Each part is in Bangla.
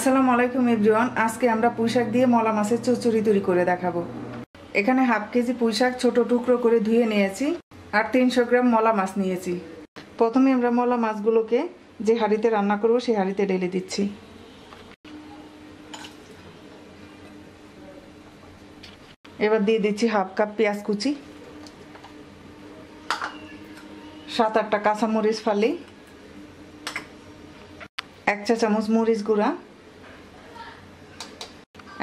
আসসালামু আলাইকুম এভরিওয়ান। আজকে আমরা পুঁইশাক দিয়ে মলা মাছের চচ্চড়ি তৈরি করে দেখাবো। এখানে হাফ কেজি পুঁইশাক ছোট টুকরো করে ধুয়ে নিয়েছি আর 300 গ্রাম মলা মাছ নিয়েছি। প্রথমে আমরা মলা মাছগুলোকে যে হাঁড়িতে রান্না করব সেই হাঁড়িতে ঢেলে দিচ্ছি। এবার দিয়ে দিচ্ছি হাফ কাপ পেঁয়াজ কুচি, 7-8টা কাঁচামরিচ ফালি, 1 চা চামচ মরিচ গুঁড়া,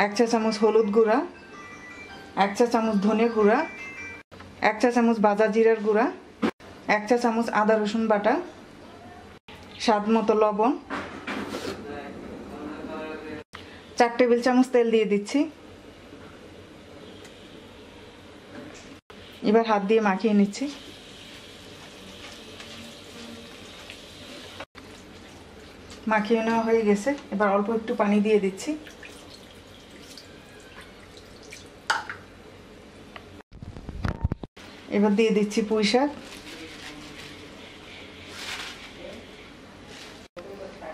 1 চা চামচ হলুদ গুঁড়া, 1 চা চামচ ধনে গুঁড়া, 1 চা চামচ ভাজা জিরার গুঁড়া, 1 চা চামচ আদা রসুন বাটা, স্বাদ মতো লবণ, 4 টেবিল চামচ তেল দিয়ে দিচ্ছি। এবার হাত দিয়ে মাখিয়ে নিচ্ছি। মাখিয়ে নেওয়া হয়ে গেছে। এবার অল্প একটু পানি দিয়ে দিচ্ছি। এবার দিয়ে দিচ্ছি পুঁইশাক।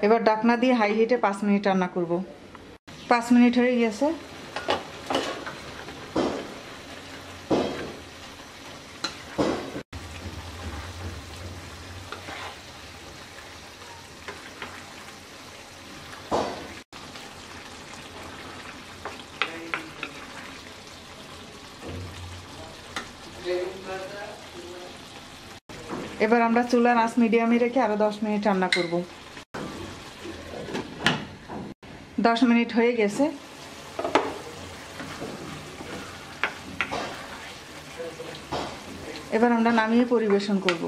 এবার ঢাকনা দিয়ে হাই হিটে 5 মিনিট রান্না করব। 5 মিনিট হয়ে গেছে। এবার আমরা চুলার আঁচ মিডিয়ামে রেখে আরো 10 মিনিট রান্না করব। 10 মিনিট হয়ে গেছে। এবার আমরা নামিয়ে পরিবেশন করব।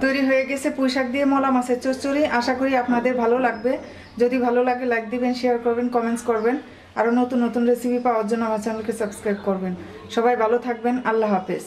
তৈরি হয়ে গেছে পুঁইশাক দিয়ে মলা মাছের চচ্চড়ি। আশা করি আপনাদের ভালো লাগবে। যদি ভালো লাগে লাইক দিবেন, শেয়ার করবেন, কমেন্টস করবেন। আরও নতুন নতুন রেসিপি পাওয়ার জন্য আমার চ্যানেলকে সাবস্ক্রাইব করবেন। সবাই ভালো থাকবেন। আল্লাহ হাফেজ।